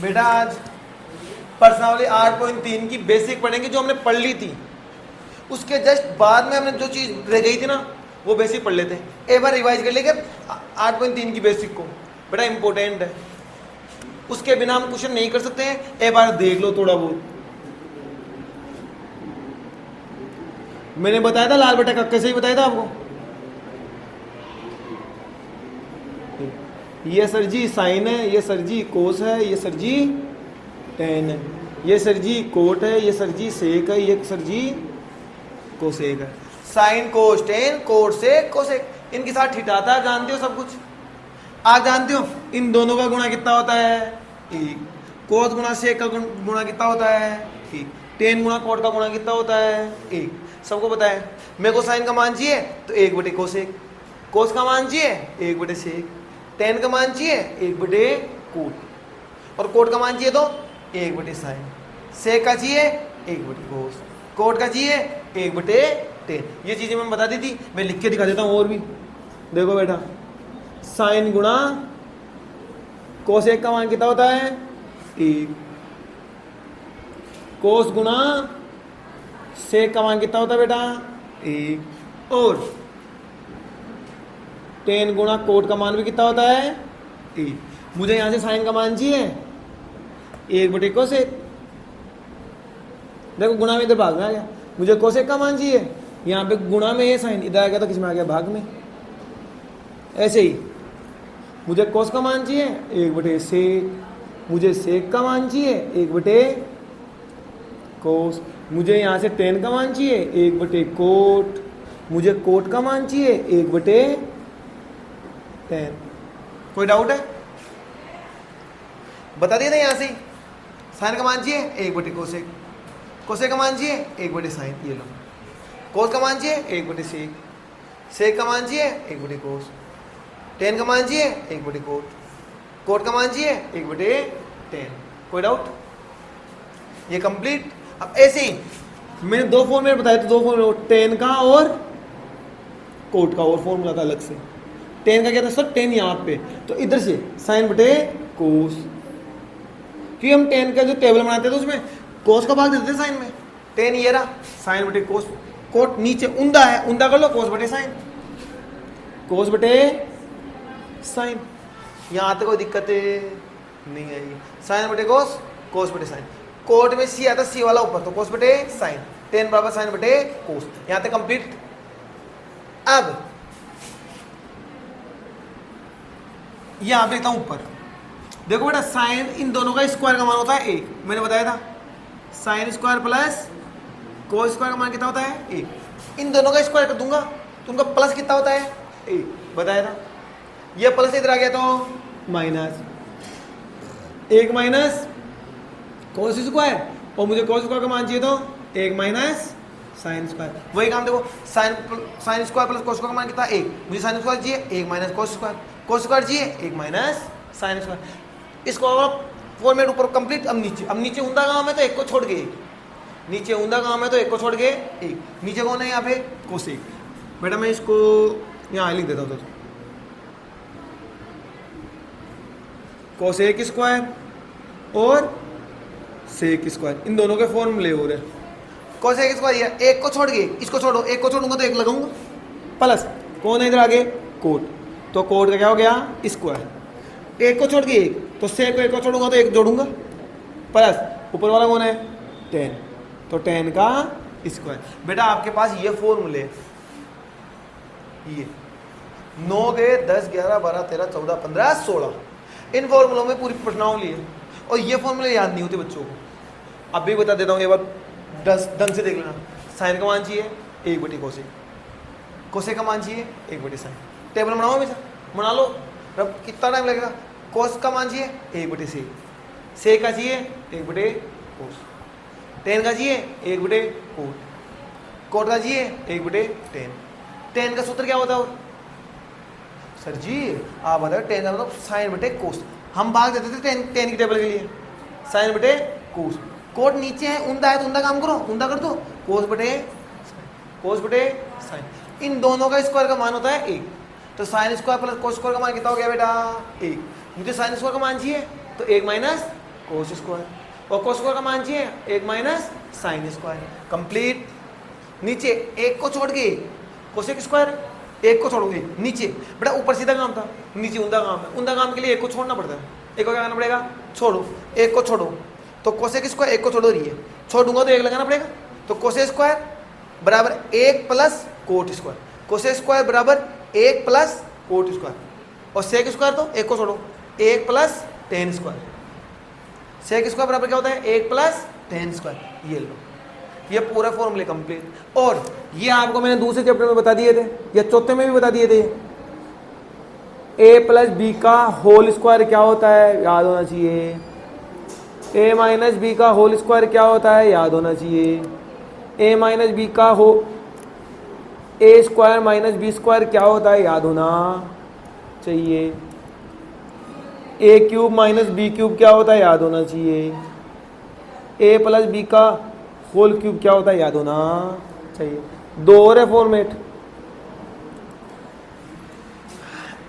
बेटा आज प्रश्नावली 8.3 की बेसिक पढ़ेंगे जो हमने पढ़ ली थी, उसके जस्ट बाद में हमने जो चीज रह गई थी ना वो बेसिक पढ़ लेते हैं। एक बार रिवाइज कर लेंगे 8.3 की बेसिक को, बेटा इंपॉर्टेंट है, उसके बिना हम क्वेश्चन नहीं कर सकते हैं। एक बार देख लो थोड़ा बहुत। मैंने बताया था लाल बटा कक्के से ही बताया था आपको। ये सर जी साइन है, ये सर जी कोस है, ये सर जी टेन है, ये सर जी कोट है, ये सर जी सेक है, ये सर जी कोसेक है। Sine cos tan cot sec cosec, इनके साथ ठिठाता है, जानते हो सब कुछ। आप जानते हो इन दोनों का गुणा कितना होता है? एक। कोस गुणा सेक का गुणा कितना होता है? एक। टेन गुणा कोट का गुणा कितना होता है? एक। सबको पता है। मेरे को साइन का मान चाहिए तो एक बटे कोसेक, कोस का मान चाहिए एक बटे सेक, टेन का मान चाहिए एक बटे कोट, और कोट का मान चाहिए तो एक बटे साइन, सेक का चाहिए एक बटे कोस, कोट का चाहिए एक बटे टेन। ये चीजें मैंने बता दी थी, मैं लिख के दिखा देता हूँ और भी। देखो बेटा, साइन गुणा कोसेक का मान कितना होता है? एक। कोस गुणा सेक का मान कितना होता है बेटा? एक। और टेन गुणा कोट का मान भी कितना होता है? एक। मुझे यहां से साइन का मान चाहिए एक बटे कोसेक, देखो गुणा में इधर भाग में आ गया। मुझे कोसेक का मान चाहिए, यहाँ पे गुणा में ये साइन इधर आ गया तो किस में आ गया? भाग में। ऐसे ही मुझे कोस का मान चाहिए एक बटे सेक, मुझे सेक का मान चाहिए एक बटे कोस, मुझे यहाँ से टेन का मान चाहिए एक बटे कोट, मुझे कोट का मान चाहिए एक बटे टेन। कोई डाउट है? बता दिया था यहाँ से। साइन का मान चाहिए एक बटे कोसेक, कोसेक का मान चाहिए एक बटे साइन, ये लो। कोस का मान चाहिए एक बटे सेक, सेक का मान चाहिए एक बटे कोस, टेन का मान चाहिए एक बटे कोट, कोट का मान चाहिए एक बटे टेन। कोई डाउट? ये कंप्लीट। अब ऐसे ही मैंने दो फॉर्मूले बताए थे, दो फॉर्मूले, टेन का और कोट का, और फॉर्मूला था अलग से। टेन का क्या था सर? टेन यहाँ पे, तो इधर से साइन बटे कोस, क्योंकि हम टेन का जो टेबल बनाते थे उसमें कोस का भाग देते थे साइन में। टेन ये रहा, साइन बटे कोस, कोट नीचे ऊंधा है, ऊंधा कर लो, कोस बटे साइन, कोस बटे साइन। यहाँ तक कोई दिक्कत नहीं आएगी। साइन बटे कोस, कोस बटे साइन। कोट में सी आता, सी वाला ऊपर, तो कोस बटे साइन, टेन बराबर साइन बटे कोस। यहाँ तक कंप्लीट। अब यहां पे लिखता हूं ऊपर, देखो बेटा साइन इन दोनों का स्क्वायर का मान होता है एक, मैंने बताया था। Sign square plus cos square का मान कितना होता है? एक। इन दोनों का स्क्वायर कर दूंगा तो उनका प्लस कितना होता है? एक, बताया था। ये प्लस इधर आ गया तो माइनस एक, माइनस कोस स्क्वायर, और मुझे कोस स्क्वायर का मान चाहिए तो एक माइनस साइन स्क्वायर। वही काम देखो, sign square plus cos square का मान कितना? एक। मुझे साइन स्क्वायर चाहिए एक minus cos square, cos square चाहिए एक माइनस साइन स्क्वायर। इसको फॉर्मेट ऊपर कंप्लीट। अब नीचे ऊंधा काम है तो एक को छोड़ के एक, नीचे ऊंधा काम है तो एक को छोड़ के एक। नीचे कौन है यहाँ पे? कोसेक। बेटा मैं इसको यहाँ लिख देता हूँ, तो कोसेक स्क्वायर और सेक स्क्वायर, इन दोनों के फॉर्मूले हो रहे हैं। कोसेक स्क्वायर एक को छोड़ के, इसको छोड़ो, एक को छोड़ूंगा तो एक लगाऊंगा, प्लस कौन है इधर आगे? कोट, तो कोट का क्या हो गया? स्क्वायर। एक को छोड़ के एक, तो सेक को एक को छोड़ूंगा तो एक जोड़ूंगा, प्लस ऊपर वाला कौन है? टेन, तो टेन का स्क्वायर। बेटा आपके पास ये फॉर्मूले, ये 9 के 10 11 12 13 14 15 16, इन फॉर्मूलों में पूरी प्रश्नावली है, और ये फॉर्मूले याद नहीं होते बच्चों को। अब भी बता देता हूँ, एक बार 10 ढंग से देख लेना। साइन का मान चाहिए एक बटे कोसेक, कोसेक का मान चाहिए एक बटे साइन। टेबल बनाओ, हमेशा बना लो। अब कितना टाइम लगेगा? कोस का मान चाहिए एक बटे सेक, सेक का चाहिए एक बटे कोस, टेन का चाहिए एक बटे कोट, कोट का चाहिए एक बटे टेन। टेन का सूत्र क्या होता है? सर जी आप बताओ, टेन का मतलब साइन बटे कोस। हम भाग देते थे टेन की टेबल के लिए, साइन बटे कोस। कोट नीचे है, ऊंधा है तो ऊंधा काम करो, ऊंधा कर दो, कोस बटे साइन। इन दोनों का स्क्वायर का मान होता है एक, तो sign square plus cos square का मान कितना हो गया बेटा? एक। मुझे साइन स्क्वायर का मान चाहिए तो एक माइनस कोस स्क्वायर, और कोस स्क्वायर का मान चाहिए 1 माइनस साइन स्क्वायर, कंप्लीट। नीचे एक को छोड़ के कोसेक स्क्वायर, एक को छोड़ोगे नीचे, बेटा ऊपर सीधा काम था, नीचे उंदा काम है, उंदा काम के लिए एक को छोड़ना पड़ता है, एक को क्या करना पड़ेगा, छोड़ो, एक को छोड़ो, तो कोसेक स्क्वायर एक को छोड़ो रही है, छोड़ूंगा तो एक लगाना पड़ेगा, तो कोसेक स्क्वायर बराबर 1 plus coat square, cosec square बराबर 1 प्लस कोट स्क्वायर, और सेक स्क्वायर तो एक को छोड़ो 1 plus tan square, sec square बराबर क्या होता है 1 प्लस टेन स्क्वायर। ये लो, ये पूरा फॉर्मूले कंप्लीट। और ये आपको मैंने दूसरे चैप्टर में बता दिए थे या चौथे में भी बता दिए थे, a प्लस बी का होल स्क्वायर क्या होता है याद होना चाहिए, a माइनस बी का होल स्क्वायर क्या होता है याद होना चाहिए, a माइनस बी का हो a square minus B square क्या होता है याद होना चाहिए, a cube minus B cube क्या होता है याद होना चाहिए, a प्लस बी का होल क्यूब क्या होता है याद होना चाहिए। दो और है फॉर्मेट।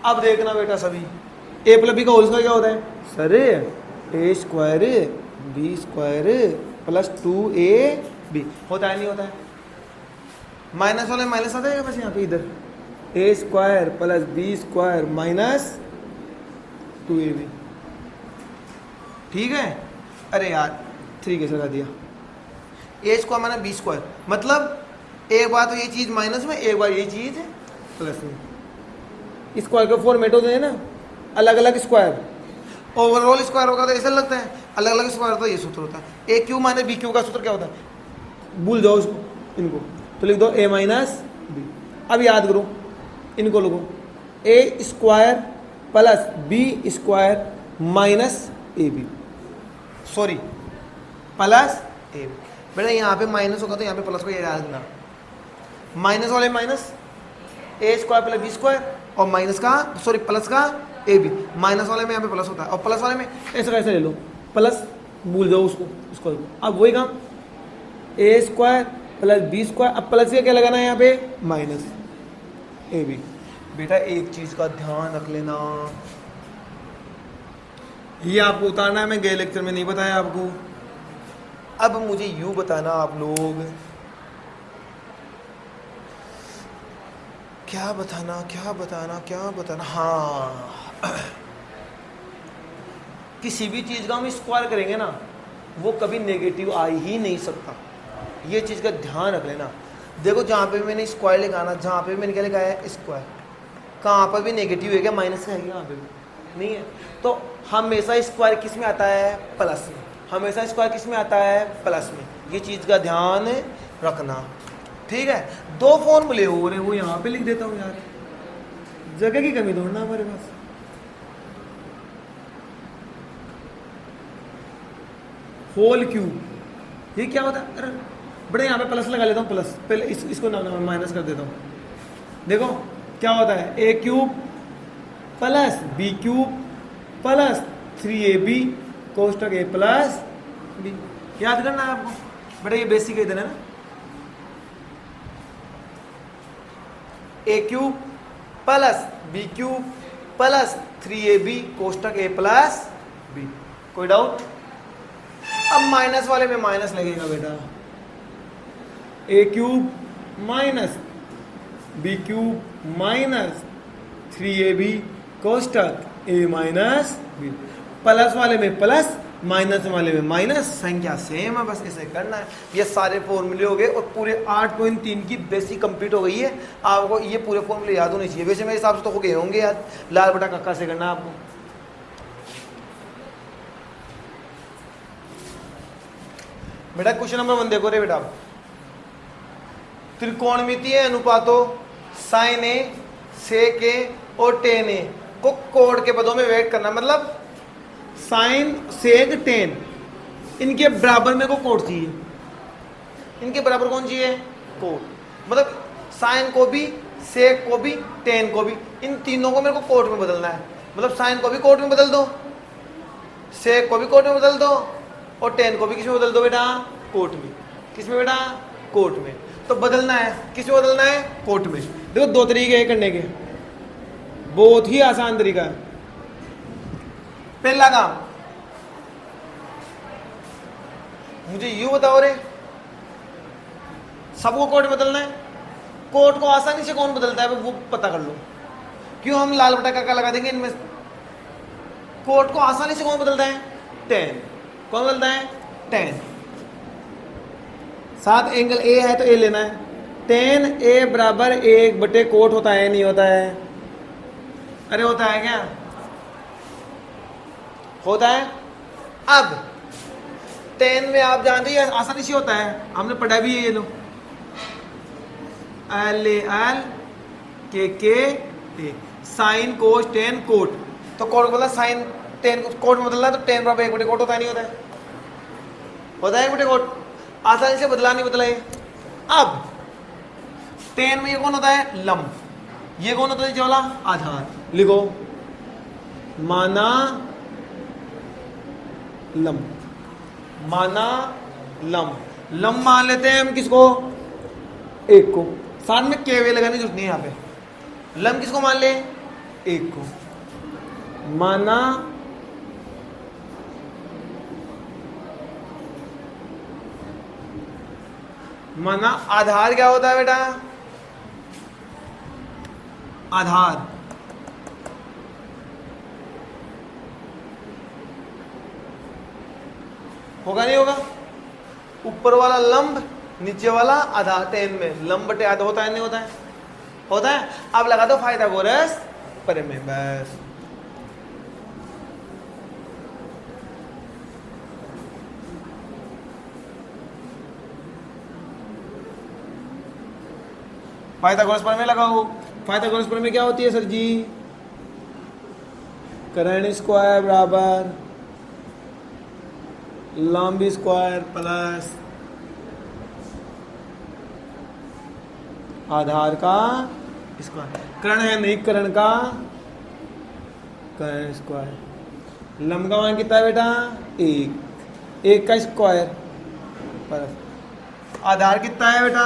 अब देखना बेटा सभी, a प्लस बी का होल स्क्वायर क्या होता है sir, a square B square plus 2ab होता है नहीं होता है, माइनस वाले माइनस आता है बस यहाँ पे इधर, a square plus B square minus 2ab, ठीक है। अरे यार 3 कैसे लगा दिया, A square minus B square, मतलब एक बार तो ये चीज़ माइनस में, एक बार ये चीज़ प्लस में। स्क्वायर के फॉर्मेट होते हैं ना अलग अलग स्क्वायर, ओवरऑल स्क्वायर होगा तो ऐसा लगता है, अलग अलग स्क्वायर तो ये सूत्र होता है। ए क्यू माइनस बी क्यू का सूत्र क्या होता है, भूल जाओ उसको, इनको तो लिख दो ए माइनस बी। अब याद करो, इनको लिखो A square plus B square minus A B, sorry plus A B. बेटा यहाँ पे माइनस होगा तो यहाँ पे प्लस को ये याद रखना, माइनस वाले माइनस ए स्क्वायर प्लस बी स्क्वायर, और माइनस का सॉरी प्लस का ए बी, माइनस वाले में यहाँ पे प्लस होता है, और प्लस वाले में ऐसा कैसे ले लो प्लस, भूल जाओ उसको। अब वही काम ए स्क्वायर प्लस बी स्क्वायर, अब प्लस का क्या लगाना है यहाँ पे माइनस ए बी। बेटा एक चीज का ध्यान रख लेना, ये आपको उतारना है, मैं गए लेक्चर में नहीं बताया आपको। अब मुझे यूं बताना आप लोग, क्या बताना, हाँ किसी भी चीज का हम स्क्वायर करेंगे ना वो कभी नेगेटिव आ ही नहीं सकता, ये चीज का ध्यान रख लेना। देखो जहाँ पे मैंने स्क्वायर लिखाना, जहाँ पे मैंने क्या लिखा है स्क्वायर, कहाँ पर भी नेगेटिव है क्या, माइनस का है क्या, यहाँ पे भी नहीं है। तो हमेशा स्क्वायर किस में आता है, प्लस में, हमेशा स्क्वायर किस में आता है, प्लस में। ये चीज़ का ध्यान रखना, ठीक है। दो फॉर्मूले हो रहे, वो यहाँ पे लिख देता हूँ यार, जगह की कमी थोड़ी ना हमारे पास। होल क्यूब ये क्या होता है, अरे बड़े यहाँ पे प्लस लगा लेता हूँ, प्लस पहले इसको ना माइनस कर देता हूँ। देखो क्या होता है, A cube plus B cube plus 3ab कोष्टक ए प्लस बी। याद करना है आपको बेटा, ये बेसिक है इधर है ना, A cube plus B cube plus 3ab कोष्टक ए प्लस बी। कोई डाउट? अब माइनस वाले में माइनस लगेगा बेटा, A cube minus B cube minus 3ab कोष्टक ए माइनस बी। प्लस वाले में प्लस, माइनस वाले में माइनस, संख्या सेम है, बस ऐसे करना है। ये सारे फॉर्मूले हो गए और पूरे 8.3 की बेसिक कंप्लीट हो गई है। आपको ये पूरे फॉर्मूले याद होने चाहिए, वैसे मेरे हिसाब से तो हो गए होंगे याद। लाल बटा कक्का से करना है आपको। बेटा क्वेश्चन नंबर 1 देखो रे बेटा, त्रिकोणमितीय अनुपातों साइन ए, सेक ए और टेन ए को कोड के पदों में व्यक्त करना। मतलब साइन, सेक, टेन, इनके बराबर में को कोड चाहिए। इनके बराबर कौन चाहिए? कोड। मतलब साइन को भी, सेक को भी, टेन को भी, इन तीनों को मेरे को कोड में बदलना है। मतलब साइन को भी कोड में बदल दो, सेक को भी कोड में बदल दो, और टेन को भी किस में बदल दो बेटा? कोट में। किस में बेटा? कोट में। तो बदलना है, किस में बदलना है? कोट में। देखो दो तरीके हैं करने के, बहुत ही आसान तरीका है। पहला काम, मुझे यू बताओ रे, सबको कोड बदलना है, कोड को आसानी से कौन बदलता है वो पता कर लो। क्यों हम लाल बटा काका लगा देंगे इनमें, कोड को आसानी से कौन बदलता है, 10, कौन बदलता है 10। साथ एंगल ए है तो ए लेना है, 10 ए बराबर 1 बटे कोट होता है नहीं होता है, अरे होता है क्या, होता है। अब 10 में आप जानते हैं आसानी से होता है, हमने पढ़ा भी है, ये लो एल एल के ए, साइन कोस 10 कोट, तो कोट मतलब साइन 10 कोट में बदलना है तो 10 बराबर 1 बटे कोट होता है नहीं होता है, होता है 1 बटे कोट, आसानी से बदला नहीं बदला है। अब 10 में ये कौन होता है लंब, ये कौन होता है नीचे वाला आधार, लिखो माना लंब, माना लंब, लंब मान लेते हैं हम किसको, एक को, साथ में केवे लगाने की जरूरत नहीं है यहाँ पे, लंब किसको मान ले, एक को, माना माना आधार क्या होता है बेटा, आधार होगा नहीं होगा, ऊपर वाला लंब नीचे वाला आधार, 10 में लंब बटे आधा होता है नहीं होता है, होता है। अब लगा दो पाइथागोरस प्रमेय, बस पाइथागोरस प्रमेय लगाओ। पाइथागोरस प्रमेय क्या होती है सर जी, कर्ण स्क्वायर बराबर लंब स्क्वायर प्लस आधार का स्क्वायर, कर्ण है नहीं कर्ण का कर्ण स्क्वायर, लंब का मान कितना है बेटा 1, 1 का स्क्वायर प्लस आधार कितना है बेटा,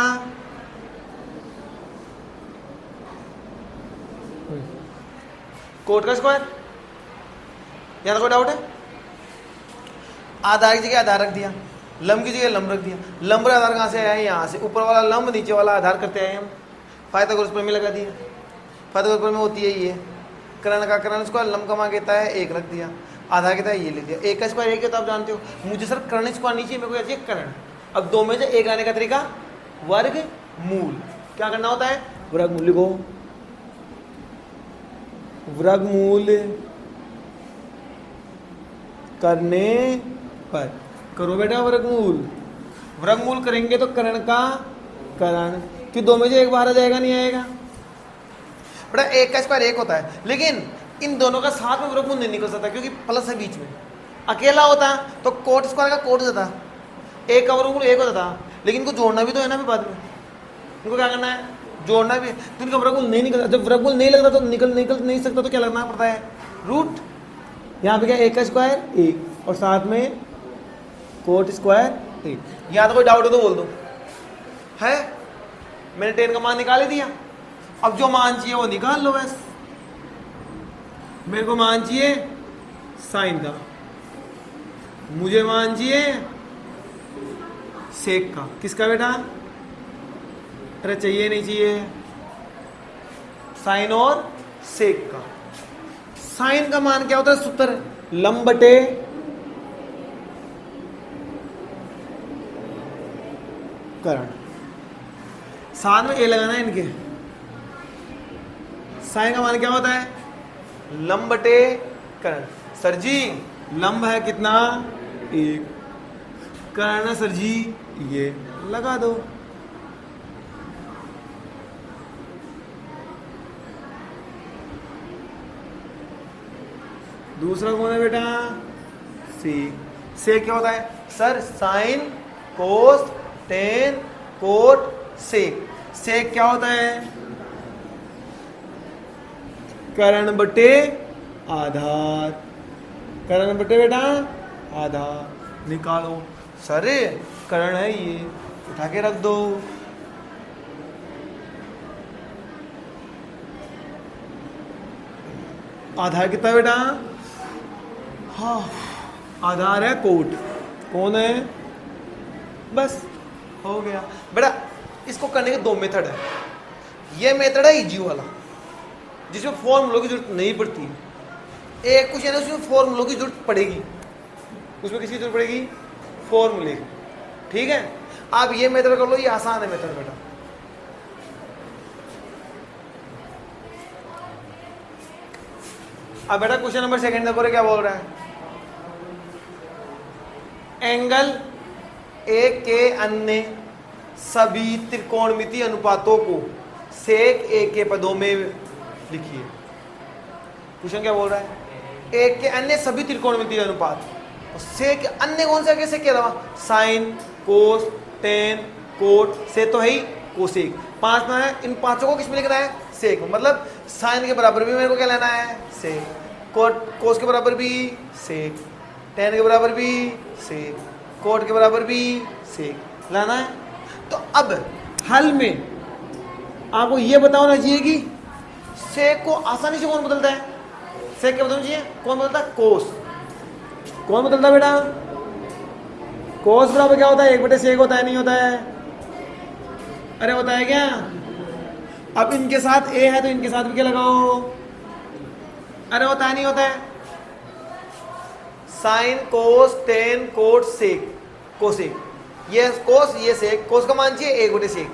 कोट का स्क्वायर, यहाँ तो कोई डाउट है, आधार की जगह आधार रख दिया, लंब की जगह लंब रख दिया, लंब का आधार कहाँ से आया है, यहाँ से, ऊपर वाला लंब नीचे वाला आधार करते आए हम, पाइथागोरस प्रमेय लगा दिया। पाइथागोरस प्रमेय होती है ये, कर्ण का कर्ण स्क्वायर, लंब का मान कहता है 1 रख दिया, आधार कहता है ये ले दिया, 1 का स्क्वायर 1 है तो आप जानते हो, मुझे सर कर्ण स्क्वायर नीचे मेरे को चाहिए कर्ण, अब 2 में से 1 लाने का तरीका वर्ग मूल, क्या करना होता है वर्गमूल, लिखो वर्गमूल करने पर, करो बेटा वर्गमूल, वर्गमूल करेंगे तो कर्ण का कर्ण, कि 2 में से 1 बाहर आ जाएगा नहीं आएगा बेटा, 1 का स्क्वायर 1 होता है, लेकिन इन दोनों का साथ में वर्गमूल नहीं निकल सकता क्योंकि प्लस है बीच में, अकेला होता तो कोट स्क्वायर का कोट होता, 1 का वर्गमूल 1 होता था, लेकिन इनको जोड़ना भी तो है ना, भी बाद में इनको क्या करना है जोड़ना भी है, तो इनका वर्गमूल नहीं निकलता, जब वर्गमूल नहीं लगता तो निकल नहीं सकता, तो क्या लगना पड़ता है रूट, यहाँ पे क्या 1 का स्क्वायर 1 और साथ में कोट स्क्वायर 1, यहाँ तो कोई डाउट हो तो बोल दो, है मैंने 10 का मान निकाल ही दिया, अब जो मान चाहिए वो निकाल लो, बस मेरे को मान चाहिए साइन का, मुझे मान चाहिए सेक का, किसका बेटा, अरे चाहिए नहीं चाहिए, साइन और सेक का। साइन का मान क्या होता है सूत्र, लंब बटे कर्ण, साथ में ए लगाना है इनके, साइन का मान क्या होता है लंब बटे कर्ण, सर जी लंब है कितना 1, कर्ण है सर जी ये, लगा दो, दूसरा कौन है बेटा सेक क्या होता है sir, sine cos tan cot sec क्या होता है कर्ण बटे आधार, कर्ण बटे बेटा आधार, निकालो सर कर्ण है ये, उठा के रख दो, आधार कितना बेटा, हाँ आधार है कोट, कौन है बस हो गया बेटा। इसको करने के 2 मेथड है। ये मेथड है इजी वाला, जिसमें फॉर्मूलों की जरूरत नहीं पड़ती है। एक क्वेश्चन है उसमें फॉर्मूलों की जरूरत पड़ेगी, उसमें किसकी जरूरत पड़ेगी? फॉर्मूले की। ठीक है, आप ये मेथड कर लो, ये आसान है मेथड बेटा। अब बेटा क्वेश्चन नंबर 2 देखो क्या बोल रहा है। एंगल एक के अन्य सभी त्रिकोणमितीय अनुपातों को सेक एक के पदों में लिखिए। क्वेश्चन क्या बोल रहा है? एक के अन्य सभी त्रिकोणमितीय अनुपात, सेक अन्य कौन सा? कैसे क्या था? साइन, कोस, टेन, कोट, से तो है ही, कोसेक 5 ना है। इन 5 को किस में लिखना है? सेक। मतलब साइन के बराबर भी मेरे को क्या लेना है? सेक। कोट, कोस के बराबर भी सेक, टेन के बराबर भी सेक, कोट के बराबर भी सेक लाना है। तो अब हल में आपको ये बताना चाहिए कि सेक को आसानी से कौन बदलता है? सेक क्या बदलना चाहिए? कौन बदलता है? कोस। कौन बदलता है बेटा? कोस बराबर क्या होता है? 1/सेक होता है, नहीं होता है? अरे होता है क्या? अब इनके साथ ए है तो इनके साथ भी क्या लगाओ? अरे होता है, नहीं होता है? Sine, cos, tan, cot, sec, cosec. ये कोस, ये सेक। कोस का मान चाहिए 1/सेक।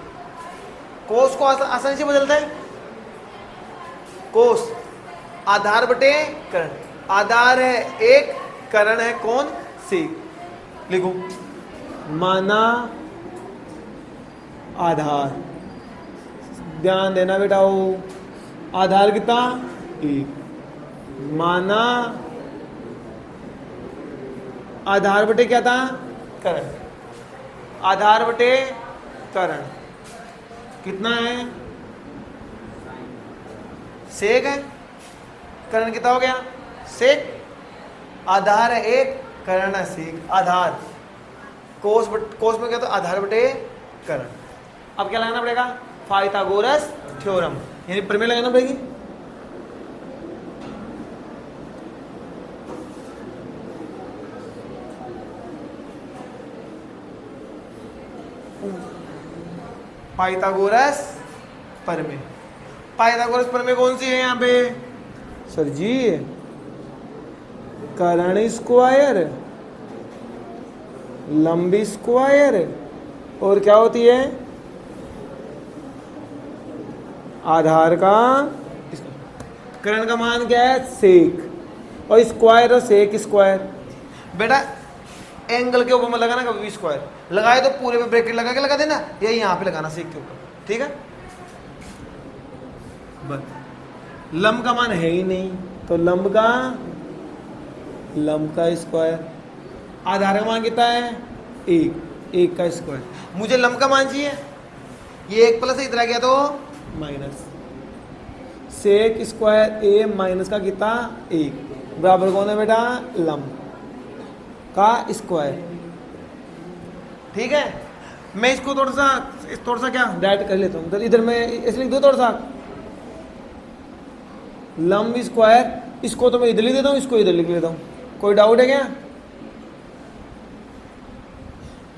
कोस को आसानी से बदलता है। कोस आधार बटे करण। आधार है 1, करण है कौन? सेक। लिखो, माना आधार, ध्यान देना बेटा, वो आधार कितना? 1। माना आधार बटे क्या था? करण। आधार बटे करण कितना है? सेक है। करण कितना हो गया? सेक। आधार है 1, करण है सेक। आधार कोस में क्या? तो आधार बटे करण। अब क्या लगाना पड़ेगा? पाइथागोरस थ्योरम, यानी प्रमेय लगाना पड़ेगी। पाइथागोरस प्रमेय। पाइथागोरस प्रमेय कौन सी है यहाँ पे? सर जी, कर्ण स्क्वायर, लंबी स्क्वायर, और क्या होती है? आधार का। कर्ण का मान क्या है? सेक, और स्क्वायर और सेक स्क्वायर। बेटा एंगल के ऊपर में लगाना कभी भी स्क्वायर लगाए तो पूरे पे ब्रैकेट लगा के लगा देना, या यहाँ पे लगाना सेक के ऊपर। ठीक है, बस लंब का मान है ही नहीं तो लंब का स्क्वायर। आधार का मान कितना है? 1 का स्क्वायर। मुझे लंब का मान चाहिए, ये 1 प्लस इधर आ गया तो माइनस। सेक स्क्वायर ए माइनस का कितना? 1 बराबर कौन है बेटा? लंब का स्क्वायर। ठीक है, मैं इसको थोड़ा सा क्या डायरेक्ट कर लेता हूँ। इधर मैं इसलिए लिख दो थोड़ा सा लंब स्क्वायर, इसको तो मैं इधर लिख देता हूँ, इसको इधर लिख लेता हूँ। कोई डाउट है क्या?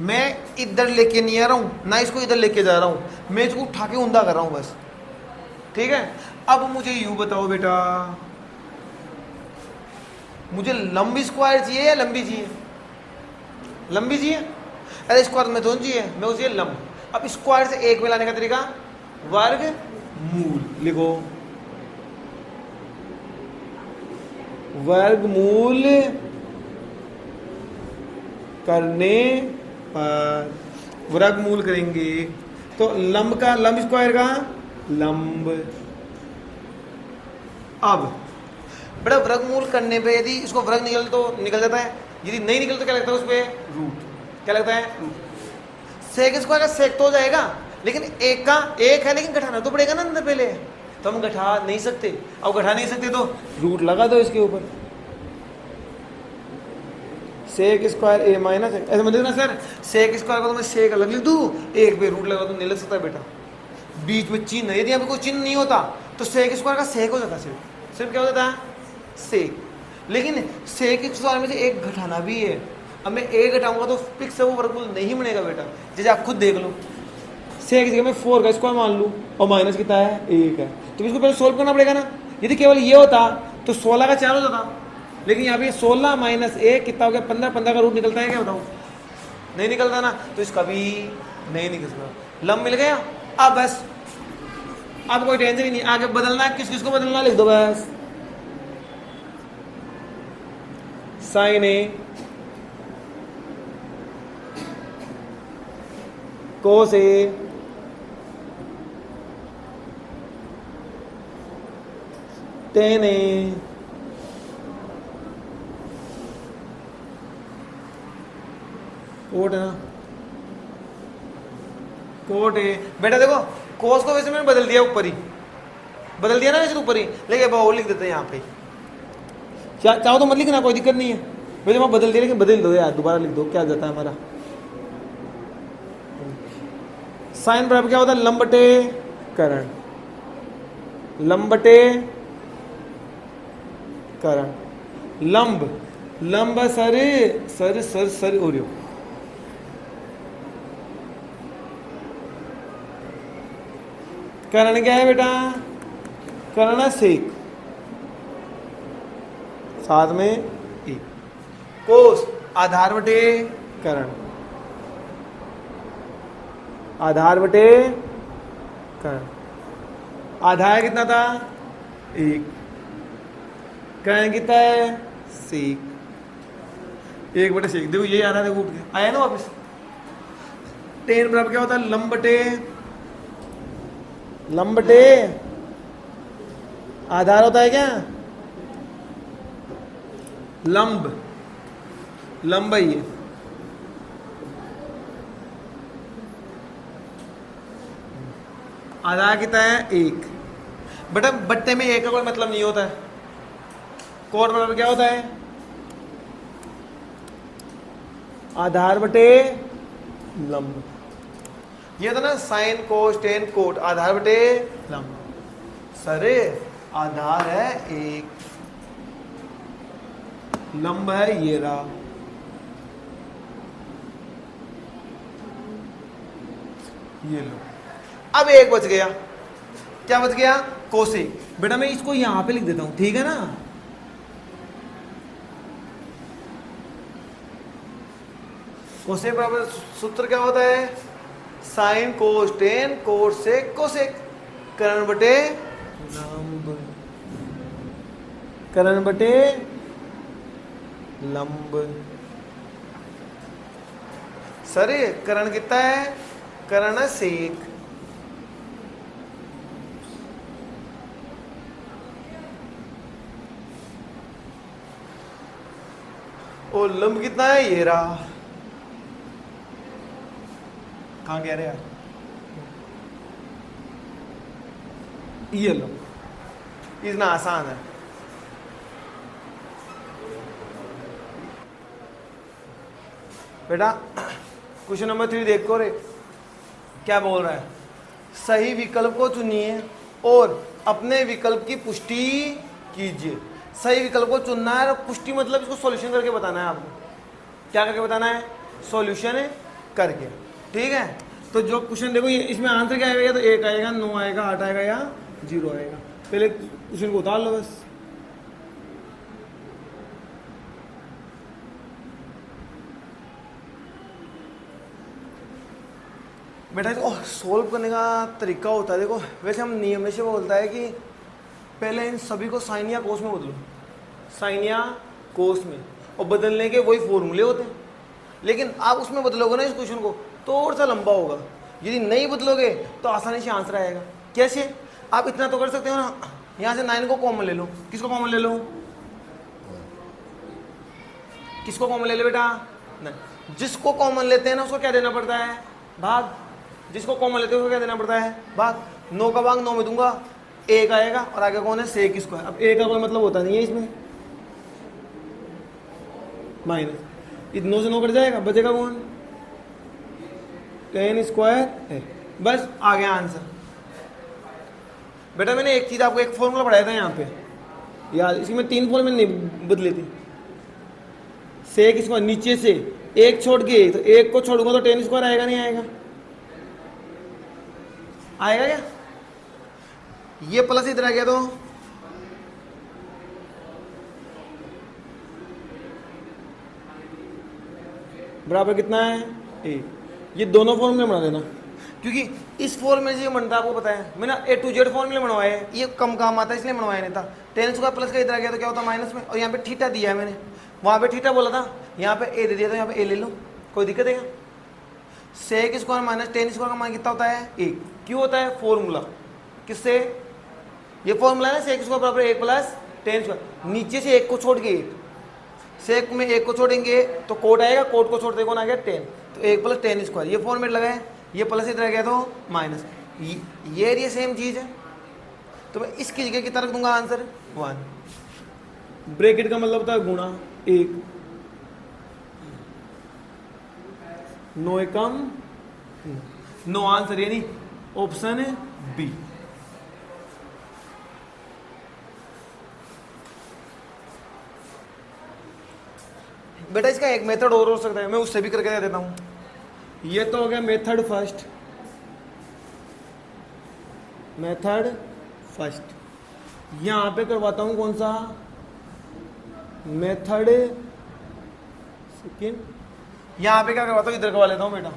मैं इधर लेके नहीं आ रहा हूँ ना, इसको इधर लेके जा रहा हूँ, मैं इसको उठा के ऊंधा कर रहा हूँ बस। ठीक है, अब मुझे यू बताओ बेटा, मुझे लंबी स्क्वायर चाहिए या लंबी चाहिए? लंबी चाहिए। अरे स्क्वायर में दोनों चाहिए, मैं उसे लंब। अब स्क्वायर से 1 में लाने का तरीका वर्ग मूल लिखो। वर्गमूल करने पर वर्गमूल करेंगे तो लंब स्क्वायर का लंब। अब बड़ा वर्गमूल करने पे यदि इसको वर्ग निकल जाता है, यदि नहीं निकलता तो क्या लगता है उस पर? रूट। क्या लगता है? रूट। सेक स्क्वायर का सेक तो हो जाएगा, लेकिन एक है, लेकिन घटाना तो पड़ेगा ना अंदर पहले, तो हम घटा नहीं सकते। अब घटा नहीं सकते तो रूट लगा दो इसके ऊपर। सेक स्क्वायर ए माइनस, ऐसे मतलब ना सर सेक स्क्वायर को तो मैं सेक अलग लिख दूँ, 1 पे रूट लगा तो नहीं लग सकता बेटा। बीच में चिन्ह है, यदि यहाँ पे कोई चिन्ह नहीं होता तो सेक स्क्वायर का सेक हो जाता। सिर्फ क्या हो जाता है? सेक। लेकिन सेक स्क्वायर में से 1 घटाना भी है, अब मैं ए घटाऊंगा तो फिक्स है वो वर्गमूल नहीं बनेगा बेटा, जैसे आप खुद देख लो। सेक जगह मैं 4 का स्क्वायर मान लूँ और माइनस कितना है 1 है, तो इसको पहले सोल्व करना पड़ेगा ना। यदि केवल ये होता तो 16 का 4 होता था, लेकिन यहाँ पे 16 माइनस 1 कितना हो गया 15, 15 का रूट निकलता है क्या बताओ, नहीं निकलता ना, तो इसका भी नहीं निकलता। लंब मिल गया। अब बस अब कोई टेंशन ही नहीं, आगे बदलना है, किस किस को बदलना लिख दो बस। साइन ए कोस ए टेन ए कोट है ना, कोट ए। बेटा देखो कोस को वैसे मैंने बदल दिया, ऊपर ही बदल दिया ना वैसे ऊपर ही, लेकिन अब और लिख देते हैं यहाँ पे। चाहो तो मत लिखना, कोई दिक्कत नहीं है, वैसे मैं बदल दिया, लेकिन बदल दो यार, दोबारा लिख दो, क्या जाता है हमारा। साइन बराबर क्या होता है लंब बटे करण, लंब बटे करण, लंब लंब सर सर सर सर हो रही हो, करण क्या है बेटा, करण है सेक, साथ में एक, कोस आधार बटे करण, आधार बटे करण, आधार कितना था 1, करण कितना है सेक, 1 बटे सेक। देखो ये आ रहा है, देखो आया ना वापस। टेन बराबर क्या होता है लंब बटे, लंब बटे आधार होता है क्या, लंब, लंब है ये, आधार कितना है 1। बेटा बट्टे में 1 का कोई मतलब नहीं होता है। कोट बराबर क्या होता है आधार बटे लंब, ये था ना साइन कोस टेन कोट, आधार बटे लंब। सरे आधार है 1, लंब है ये रहा, ये लो। अब 1 बच गया, क्या बच गया कोसेक। बेटा मैं इसको यहां पे लिख देता हूं, ठीक है ना। कोसेक बराबर सूत्र क्या होता है sine cos tan cot sec cosec, करण बटे लंब, करण बटे लंब। सर करण कितना है, करण है सेक, और लंब कितना है ये रहा। कहाँ कह रहे यार, ये लो, इतना आसान है। बेटा क्वेश्चन नंबर 3 देखो रे, क्या बोल रहा है, सही विकल्प को चुनिए और अपने विकल्प की पुष्टि कीजिए। सही विकल्प को चुनना है और पुष्टि मतलब इसको सॉल्यूशन करके बताना है आपको। क्या करके बताना है, सॉल्यूशन करके, ठीक है। तो जो क्वेश्चन देखो ये इसमें आंसर क्या आएगा, या तो 1 आएगा 9 आएगा 8 आएगा या 0 आएगा। पहले क्वेश्चन को उतार लो बस। बेटा इसको सोल्व करने का तरीका होता है, देखो वैसे हम नियम में से बोलता है कि पहले इन सभी को साइन या कोस में बदलो, साइन या कोस में, और बदलने के वही फॉर्मूले होते हैं। लेकिन आप उसमें बदलोगे ना इस क्वेश्चन को तो और सा लंबा होगा, यदि नहीं बदलोगे तो आसानी से आंसर आएगा। कैसे, आप इतना तो कर सकते हो ना, यहाँ से 9 को कॉमन ले लो। किसको कॉमन ले लो, किसको कॉमन ले लो बेटा, नहीं, जिसको कॉमन लेते हैं ना उसको क्या देना पड़ता है, भाग। जिसको कॉमन लेते हैं उसको क्या देना पड़ता है, भाग। 9 का भाग 9 में दूंगा, 1 आएगा, और आगे कौन है सेक स्क्वायर। अब 1 का कोई मतलब होता नहीं है इसमें, माइनस, 9 से 9 कट जाएगा, बचेगा कौन, 10 स्क्वायर है। बस आ गया आंसर। बेटा मैंने एक चीज आपको एक फॉर्मूला पढ़ाया था यहाँ पे यार, इसमें 3 फॉर्मूले नहीं बदले थे। सेक स्क्वायर नीचे से एक छोड़ के, तो एक को छोड़ूंगा तो टेन स्क्वायर आएगा नहीं आएगा? आएगा क्या? ये प्लस इधर आ गया तो बराबर कितना है? ए। ये दोनों फॉर्मूले बना देना, क्योंकि इस फॉर्मूले से बनता है आपको पता है, मैंने ए टू जेड फॉर्मूले बनवाए हैं, ये कम काम आता है इसलिए बनवाया नहीं था। टेन स्क्वायर प्लस का इधर आ गया तो क्या होता है माइनस में, और यहाँ पे थीटा दिया है मैंने, वहाँ पे थीटा बोला था, यहाँ पे ए दे दिया तो यहाँ पे ए ले लो, कोई दिक्कत है क्या? Sec square minus tan square का मान कितना होता है? एक। क्यों होता है? फॉर्मूला किससे? ये फॉर्मूला है ना, सेक स्क्वायर बराबर एक प्लस टेन स्क्वायर, नीचे से एक को छोड़ के एक, सेक में एक को छोड़ेंगे तो कोट आएगा, कोट को छोड़ते कौन आ गया? टेन, तो एक प्लस टेन स्क्वायर, ये फॉर्मेट लगा है, ये प्लस इधर आ गया तो माइनस, ये सेम चीज है, तो मैं इसकी जगह कितना रख दूंगा? आंसर 1। ब्रैकेट का मतलब होता है गुणा, एक, 9 एकम 9, आंसर यानी ऑप्शन बी। बेटा इसका एक मेथड और हो सकता है, मैं उससे भी करके दे देता हूं। ये तो हो गया मेथड फर्स्ट, मेथड फर्स्ट। यहां पे करवाता हूं कौन सा? Method second. यहां पे क्या करवाता हूं? इधर करवा लेता हूं बेटा।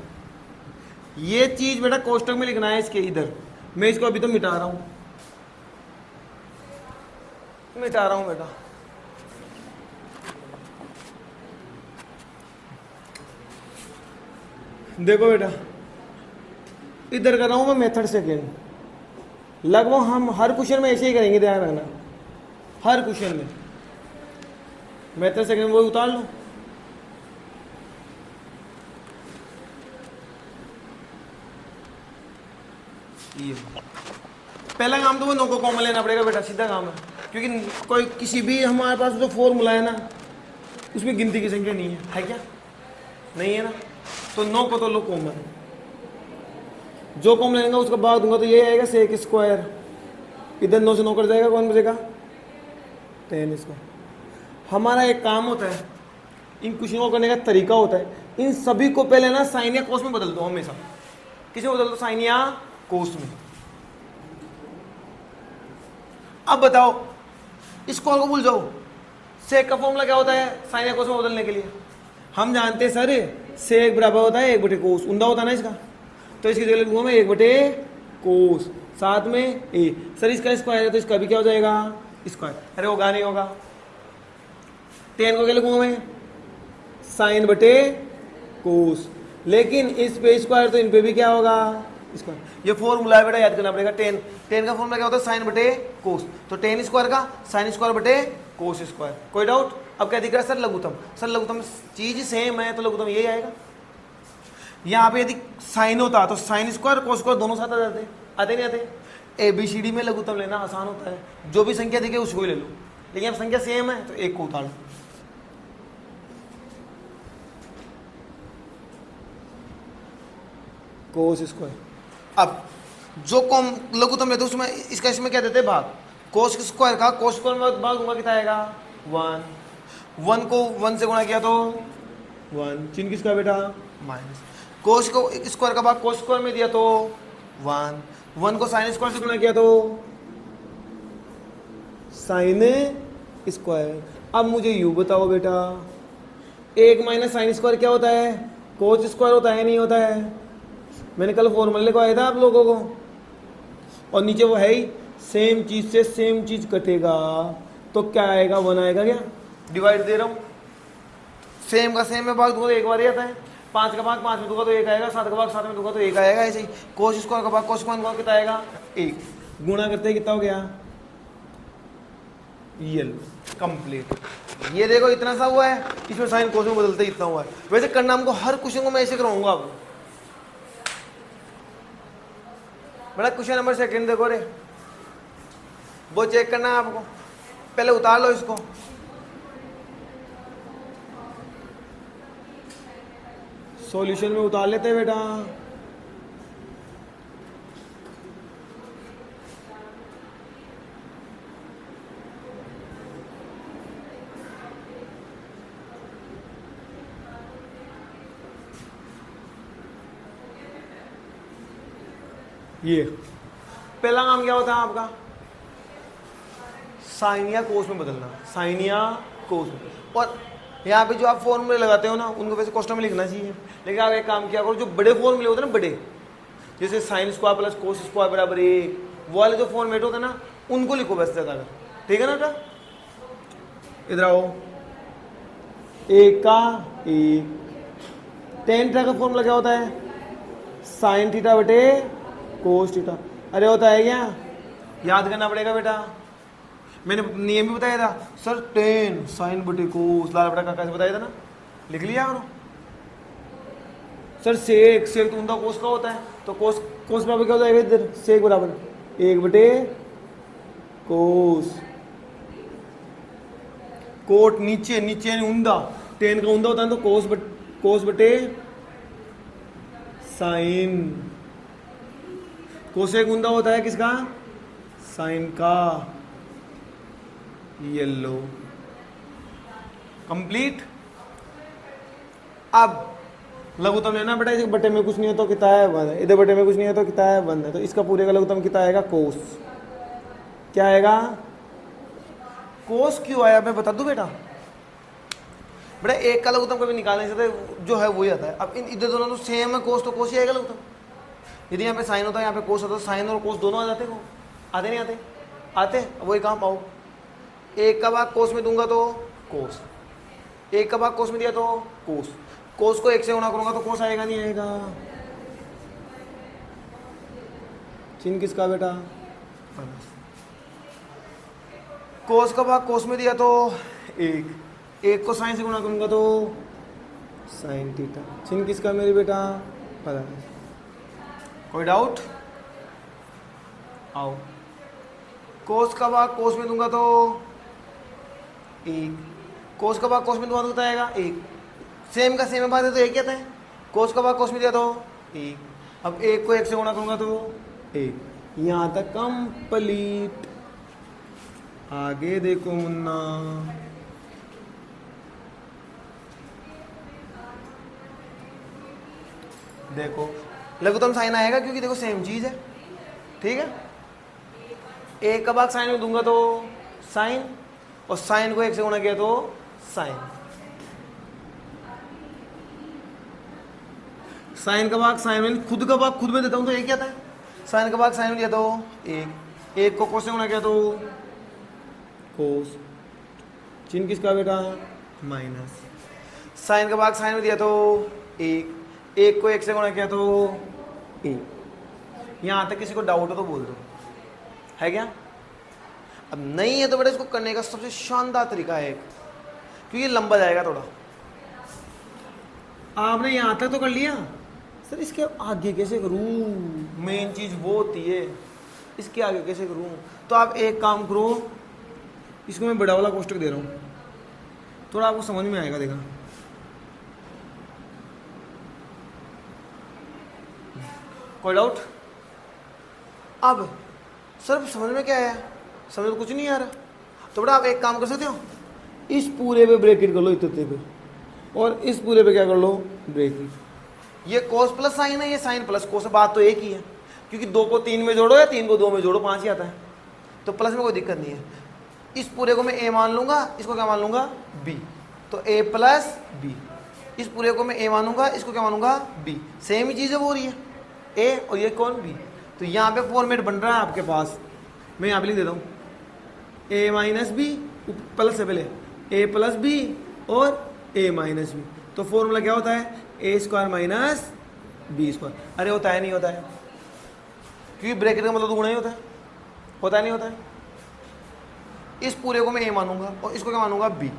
ये चीज बेटा कोष्टक में लिखना है इसके इधर, मैं इसको अभी तो मिटा रहा हूं, बेटा। देखो बेटा, इधर कर रहा हूं मैं मेथड सेकेंड, लगभग हम हर क्वेश्चन में ऐसे ही करेंगे, ध्यान रखना, हर क्वेश्चन में मेथड सेकेंड वो उतार लो। ये पहला काम तो वो 9 को कॉमन लेना पड़ेगा बेटा, सीधा काम है, क्योंकि कोई किसी भी हमारे पास जो फॉर्मूला है ना, उसमें गिनती की संख्या नहीं है क्या? नहीं है ना, तो 9 को तो लो कॉमन, जो कॉमन लेंगे उसका भाग दूंगा तो ये आएगा सेक स्क्वायर, इधर 9 से 9 कट जाएगा, कौन बचेगा? 10 स्क्वायर। हमारा एक काम होता है, इन क्वेश्चनों को करने का तरीका होता है, इन सभी को पहले ना साइन या कोस में बदल दो, हमेशा किसी में बदल दो, साइन या कोस में। अब बताओ, इसको भूल जाओ, सेक का फॉर्मूला क्या होता है साइन या कोस में बदलने के लिए? हम जानते हैं सर, सेक बराबर होता है 1 बटे कोस, उंदा होता है ना इसका, तो इसकी जगह लिखूंगा मैं 1 बटे कोस, साथ में ए। सर इसका स्क्वायर है तो इसका भी क्या हो जाएगा? स्क्वायर। अरे होगा नहीं होगा? 10 को क्या लिखूंगा मैं? साइन बटे कोस, लेकिन इस पे स्क्वायर तो इन पे भी क्या होगा? स्क्वायर। ये फॉर्मूला है बेटा, याद करना पड़ेगा। 10 का फॉर्मूला क्या होता है? साइन बटे कोस, तो 10 स्क्वायर का साइन स्क्वायर बटे कोस स्क्वायर। कोई डाउट? अब क्या दिख रहा है सर? लघुत्तम। सर लघुत्तम चीज सेम है तो लघुत्तम यही आएगा। यहाँ पे यदि साइन होता तो साइन स्क्वायर कोस स्क्वायर दोनों साथ आ जाते, आते नहीं आते? ABCD में लघुत्तम लेना आसान होता है, जो भी संख्या दिखे उसको ही ले लो, लेकिन अब संख्या सेम है तो एक को उतार लो। Cos square. अब जो कॉम लघुत्तम लेते उसमें इसका इसमें क्या देते हैं? भाग। कोस स्क्वायर का कोस स्क्वायर में भाग दूंगा, कितना आएगा? 1 को 1 से गुणा किया तो 1, चिन्ह किसका बेटा? माइनस। कोस को स्क्वायर का भाग कोस स्क्वायर में दिया तो 1 को साइन स्क्वायर से गुणा किया तो साइन स्क्वायर। अब मुझे यू बताओ बेटा, 1 माइनस साइन स्क्वायर क्या होता है? कोस स्क्वायर होता है, नहीं होता है? मैंने कल फॉर्मूला लिखवाया था आप लोगों को, और नीचे वो है ही, सेम चीज से सेम चीज कटेगा तो क्या आएगा? 1 आएगा। क्या डिवाइड दे रहा हूं, सेम का सेम में भाग दूंगा तो एक बार ही आता है, 5 का भाग 5 में दूंगा तो 1 आएगा, 7 का भाग 7 में दूंगा तो 1 आएगा। ऐसे ही कोस स्क्वायर का भाग कोस स्क्वायर में कितना आएगा? 1। गुणा करते कितना हो गया? ये कंप्लीट। ये देखो इतना सा हुआ है, इसमें साइन कोस में बदलते इतना हुआ है। वैसे करना हमको हर क्वेश्चन को मैं ऐसे कराऊंगा आपको। बड़ा क्वेश्चन नंबर सेकंड देखो रे, वो चेक करना है आपको, पहले उतार लो इसको। सॉल्यूशन में उतार लेते हैं बेटा। ये पहला काम क्या होता है आपका, साइन या कोस में बदलना, साइन या कोस में। और यहाँ पे जो आप फॉर्मूले लगाते हो ना, उनको वैसे क्वेश्चन में लिखना चाहिए, लेकिन आप एक काम किया करो, जो बड़े फॉर्मूले होते हैं ना बड़े, जैसे sign square plus cos square बराबर 1, वो वाले जो फॉर्मेट होते हैं ना, उनको लिखो बस ज़्यादा। ठीक है ना बेटा, इधर आओ, एक का एक, टेन थीटा का फॉर्मूला क्या होता है, साइन थीटा बटे कोस थीटा। अरे होता है क्या, याद करना पड़ेगा बेटा, मैंने नियम भी बताया था सर, टेन साइन बटे कोस, लाल बटा का कैसे बताया था ना, लिख लिया करो। सर सेक, सेक तो उनका कोस का होता है, तो कोस कोस बराबर क्या हो जाएगा इधर, सेक बराबर 1 बटे कोस, कोट नीचे, नीचे यानी उंदा, टेन का उंदा होता है तो कोस बटे साइन, कोसेक उंदा होता है किसका, साइन का। Yellow complete. अब लघुत्तम लेना बेटा, इस बटे में कुछ नहीं है तो कितना है 1 है, इधर बटे में कुछ नहीं है तो कितना है 1 है, तो इसका पूरे का लघुत्तम कितना आएगा, कोस। क्या आएगा, कोस क्यों आया मैं बता दूं बेटा, बेटा एक का लघुत्तम कभी निकाल नहीं सकते, जो है वही आता है। अब इन इधर दोनों तो सेम है, कोस तो कोस ही आएगा लघुत्तम। यदि यहाँ पे साइन होता है, यहाँ पे कोस होता है, साइन और कोस दोनों आ जाते हैं, आते नहीं आते, आते। वही काम पाओ, एक का भाग कोस में दूंगा तो कोस, एक का भाग कोस में दिया तो कोस, कोस को 1 से गुणा करूंगा तो कोस आएगा नहीं आएगा, चिन्ह किसका बेटा, कोस का भाग कोस में दिया तो 1, एक को साइन से गुणा करूंगा तो साइन थीटा, चिन्ह किसका मेरे बेटा, प्लस। कोई डाउट, आओ, कोस का भाग कोस में दूंगा तो 1, कोस का भाग कोस में दूंगा तो कितना आएगा 1, सेम का सेम बात है तो 1 क्या है, कोस का भाग कोस में दिया तो 1, अब 1 को 1 से गुणा करूंगा तो 1, यहाँ तक कंप्लीट। आगे देखो मुन्ना, देखो लघुत्तम साइन आएगा क्योंकि देखो सेम चीज है, ठीक है। 1 का भाग साइन में दूंगा तो साइन, और साइन को 1 से गुणा किया तो साइन, साइन का भाग साइन में, खुद का भाग खुद में देता हूं तो 1 क्या था, साइन का भाग साइन में दिया तो 1, 1 को कोस से गुणा किया तो कोस, चिन्ह किसका बेटा, माइनस, साइन का भाग साइन में दिया तो 1, 1 को 1 से गुणा किया तो 1। यहाँ तक किसी को डाउट हो तो बोल दो, है क्या। अब नहीं है तो बेटा इसको करने का सबसे शानदार तरीका है एक, क्योंकि लंबा जाएगा थोड़ा। आपने यहां तक तो कर लिया, सर इसके आगे कैसे करूं, मेन चीज वो होती है, इसके आगे कैसे करूं। तो आप एक काम करो, इसको मैं बड़ा वाला कोष्टक दे रहा हूं, थोड़ा आपको समझ में आएगा, देखा। कोई डाउट। अब सर समझ में क्या आया, समझ में कुछ नहीं आ रहा, तो बेटा आप एक काम कर सकते हो, इस पूरे पे ब्रैकेट कर लो इतने पे, और इस पूरे पे क्या कर लो, ब्रैकेट। ये कोस प्लस साइन है, ये साइन प्लस कोस है, बात तो एक ही है, क्योंकि 2 को 3 में जोड़ो या 3 को 2 में जोड़ो 5 ही आता है, तो प्लस में कोई दिक्कत नहीं है। इस पूरे को मैं ए मान लूंगा, इसको क्या मान लूंगा, बी, तो ए प्लस बी। इस पूरे को मैं ए मानूंगा, इसको क्या मानूंगा, बी, सेम ही चीज़ है, वो हो रही है ए और ये कौन, बी। तो यहाँ पे फॉर्मेट बन रहा है आपके पास, मैं यहाँ पे लिख देता हूँ, ए माइनस बी, प्लस से पहले ए प्लस बी और ए माइनस बी, तो फॉर्मूला क्या होता है, A square minus B square. अरे होता है नहीं होता है, क्योंकि ब्रैकेट का मतलब तो गुणा ही होता है, होता है नहीं होता है। इस पूरे को मैं ए मानूंगा और इसको क्या मानूंगा, बी,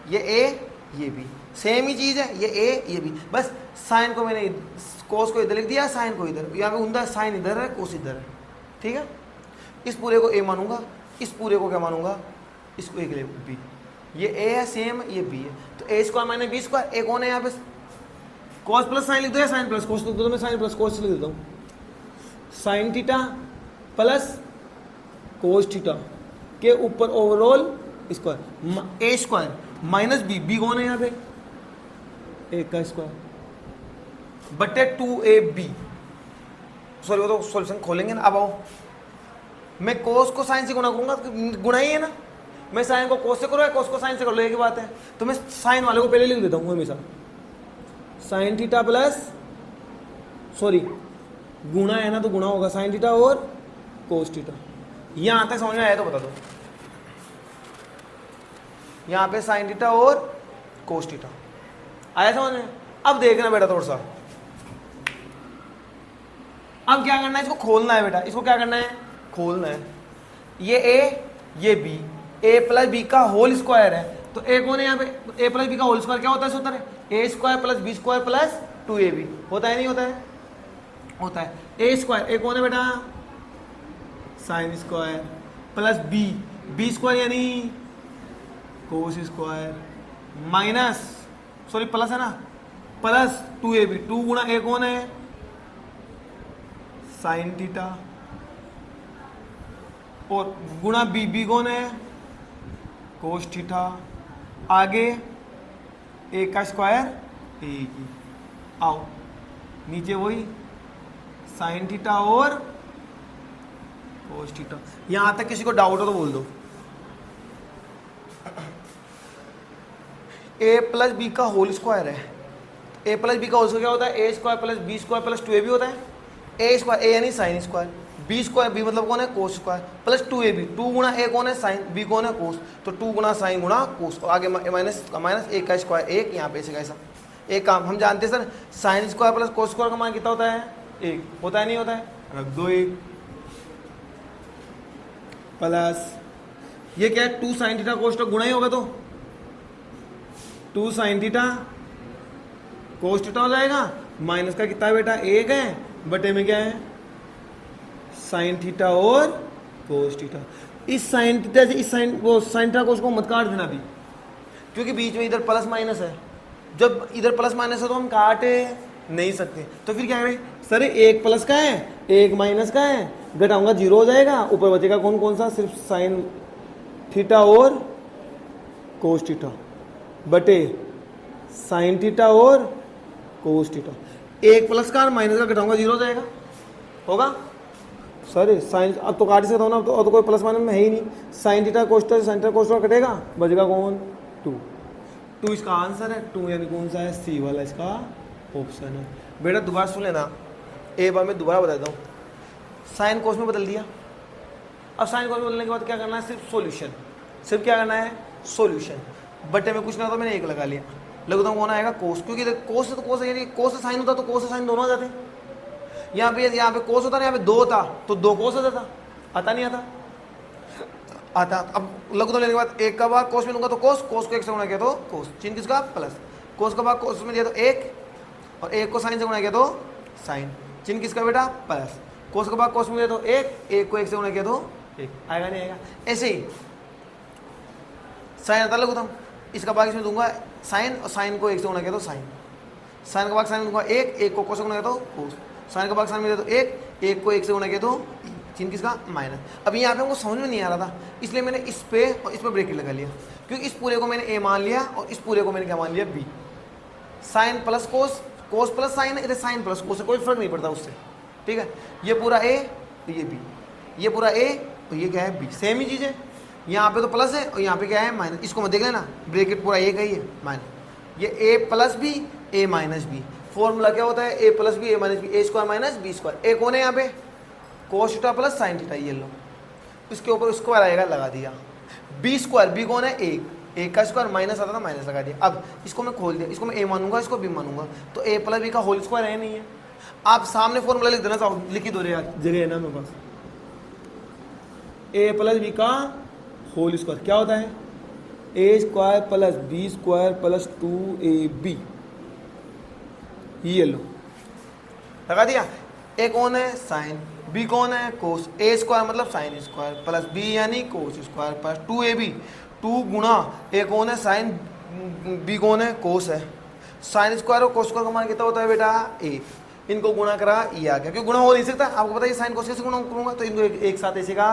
ये ए ये बी, सेम ही चीज़ है, ये ए ये बी, बस साइन को मैंने कोस को इधर लिख दिया, साइन को इधर, यहाँ पे उनका साइन इधर है, कोस इधर है, ठीक है। इस पूरे को ए मानूंगा, इस पूरे को क्या मानूंगा, इसको एक ले बी, ये ए है सेम, ये बी है, तो ए स्क्वायर माइनस बी स्क्वायर, ए कौन है यहाँ पे, कॉस प्लस साइन लिख दो या साइन प्लस कोस लिख दो, तो मैं साइन प्लस कोस लिख देता हूँ, sine theta plus cos theta के ऊपर ओवरऑल स्क्वायर, ए स्क्वायर माइनस बी, बी कौन है यहाँ पे, ए का स्क्वायर बटे 2ab, सॉरी वो तो सॉल्यूशन खोलेंगे ना। अब आओ, मैं कोस को साइन से गुणा करूंगा, गुणा ही है ना, मैं साइन को कोस से करूँ या कोस को साइन से कर लो, एक ही बात है। तो मैं साइन वाले को पहले लिख देता हूँ हमेशा, साइन थीटा प्लस, सॉरी गुणा है ना तो गुणा होगा साइन थीटा और कोस थीटा। यहां तक समझ में आया तो बता दो, यहां पे साइन थीटा और कोस थीटा आया समझ में। अब देखना बेटा थोड़ा सा, अब क्या करना है, इसको खोलना है बेटा, इसको क्या करना है, खोलना है। ये ए, ये बी, ए प्लस बी का होल स्क्वायर है, तो ए कौन है यहाँ पे, ए प्लस बी का होल स्क्वायर क्या होता है सूत्र है, A square plus B square plus 2ab, होता है नहीं होता है, होता है। ए स्क्वायर, ए कौन है बेटा, sine square plus B, B square यानी cos square minus, sorry plus है ना, प्लस 2ab, 2 गुणा ए कौन है, साइन थीटा, और गुणा बी, बी कौन है, कोस थीटा, आगे ए का स्क्वायर ए की, आओ नीचे वही साइन थीटा और कोस थीटा। यहां तक किसी को डाउट हो तो बोल दो। ए प्लस बी का होल स्क्वायर है, ए प्लस बी का होल स्क्वायर क्या होता है, A square plus B square plus 2ab होता है। ए स्क्वायर, ए यानी sine square, B square, B मतलब कौन है, कोस स्क्वायर, प्लस 2ab, 2 गुणा ए कौन है, साइन, बी कौन है, कोस, तो 2 गुणा साइन गुणा कोस, और आगे माइनस माइनस, एक का स्क्वायर एक, यहाँ पे ऐसे कैसा एक काम हम जानते हैं sir, sign square plus cos square का मान कितना होता है, एक होता है, नहीं होता है, रख दो एक, प्लस ये क्या है, 2 साइन थीटा कोस, गुणा ही होगा तो 2 साइन थीटा कोस थीटा हो जाएगा, माइनस का कितना है बेटा, एक है, बटे में क्या है, साइन थीटा और कोस थीटा। इस साइन थीटा से इस साइन, वो साइन थीटा कोस को मत काट देना भी, क्योंकि बीच में इधर प्लस माइनस है, जब इधर प्लस माइनस है तो हम काटे नहीं सकते, तो फिर क्या करें सर, एक प्लस का है एक माइनस का है, घटाऊंगा 0 हो जाएगा, ऊपर बचेगा कौन कौन सा, सिर्फ साइन थीटा और कोस थीटा, बटे साइन थीटा और कोस थीटा। एक प्लस का और माइनस का घटाऊंगा 0 हो जाएगा, होगा सर साइन, अब तो काट ही सकता हूँ ना, अब तो कोई प्लस माइनस में है ही नहीं, sine theta Costa sine theta Costa कटेगा, बचेगा कौन 2 इसका आंसर है 2, यानी कौन सा है, सी वाला इसका ऑप्शन है। बेटा दोबारा सुन लेना, एक बार मैं दोबारा बता देता हूँ, साइन कोस में बदल दिया, अब साइन कोस में बदलने के बाद क्या करना है, सिर्फ सोल्यूशन, सिर्फ क्या करना है, सोल्यूशन, बटे में कुछ ना तो मैंने एक लगा लिया, लगता हूँ कौन आएगा, कोस, क्योंकि कोस से तो कोस, यानी कोस से साइन होता तो कोस से साइन दोनों आ जाते, यहाँ पे कोस होता ना, यहाँ पे 2 था तो 2 कोस होता था, आता नहीं आता, आता। अब लघु तो लेने के बाद एक का भाग कोस में लूंगा तो कोस, कोस को 1 से गुणा किया तो कोस, चिन्ह किसका, प्लस, कोस का भाग कोस में दिया तो 1, और 1 को साइन से गुणा किया तो साइन, चिन्ह किसका बेटा, प्लस, कोस का भाग कोस में दिया तो 1 को 1 से गुणा किया तो 1, आएगा नहीं आएगा, ऐसे ही साइन आता लघुतम, इसका भाग इसमें दूंगा साइन, और साइन को 1 से गुणा किया तो साइन, साइन का भाग साइन दूंगा 1 को कोस से गुणा किया तो कोस, साइन का भाग साइन में दिया तो 1 को 1 से गुणा किया तो चिन्ह किसका, माइनस। अब यहाँ पे हमको समझ में नहीं आ रहा था, इसलिए मैंने इस पे और इस पे ब्रैकेट लगा लिया, क्योंकि इस पूरे को मैंने ए मान लिया और इस पूरे को मैंने क्या मान लिया, बी। साइन प्लस कोस, कोस प्लस साइन है, इधर साइन प्लस कोस से कोई फर्क नहीं पड़ता उससे, ठीक है। ये पूरा ए तो ये बी, ये पूरा ए तो ये क्या है, बी, सेम ही चीज़ है। यहाँ पे तो प्लस है और यहाँ पे क्या है, माइनस, इसको मत देख लेना, ब्रैकेट पूरा ए का ही है, माइनस, ये ए प्लस बी ए माइनस बी, फॉर्मूला क्या होता है, A plus B A minus B, A square minus B square, ए कौन है यहाँ पे, cos theta plus sine theta, ये लो, इसके ऊपर स्क्वायर आएगा, लगा दिया, बी स्क्वायर, बी कौन है, एक का स्क्वायर, माइनस आता था माइनस लगा दिया। अब इसको मैं खोल दिया, इसको मैं ए मानूंगा, इसको बी मानूंगा, तो ए प्लस बी का होल स्क्वायर है, नहीं है। आप सामने फॉर्मूला लिख देना, चाहो लिख ही दो रे यार, जगह है ना मेरे पास, ए प्लस बी का होल स्क्वायर क्या होता है, A square plus B square plus 2ab, ये लो, लगा दिया। ए कौन है, साइन, बी कौन है, कोस, ए स्क्वायर मतलब साइन स्क्वायर प्लस बी यानी कोस स्क्वायर प्लस 2ab, 2 गुणा ए कौन है, साइन, बी कौन है, कोस है, साइन स्क्वायर और कोस स्क्वायर का मान कितना होता है बेटा, 1, इनको गुणा करा, ये आ गया, क्योंकि गुणा हो नहीं सकता, आपको पता है साइन कोस कैसे गुणा करूंगा, तो इनको एक साथ ऐसे का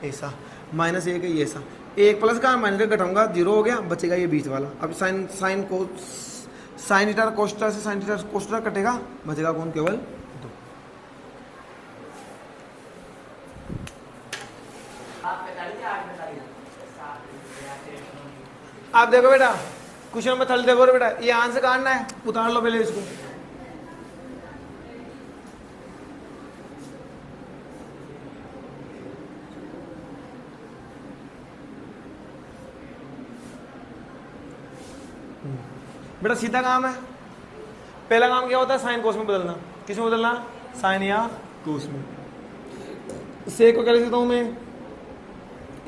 ऐसा, माइनस 1 है ये ऐसा, एक प्लस का माइनस का घटाऊंगा 0 हो गया, बचेगा ये बीच वाला। अब साइन को साइन थीटा कोस थीटा से साइन थीटा कोस थीटा कटेगा, बचेगा कौन, केवल 2। आप देखो बेटा क्वेश्चन नंबर 30 देखो बेटा, ये आंसर काटना है, उतार लो पहले इसको। बेटा सीधा काम है, पहला काम क्या होता है, साइन कोस में बदलना। किस में बदलना, साइन या कोस में। सेक को क्या लिख सकता हूं मैं,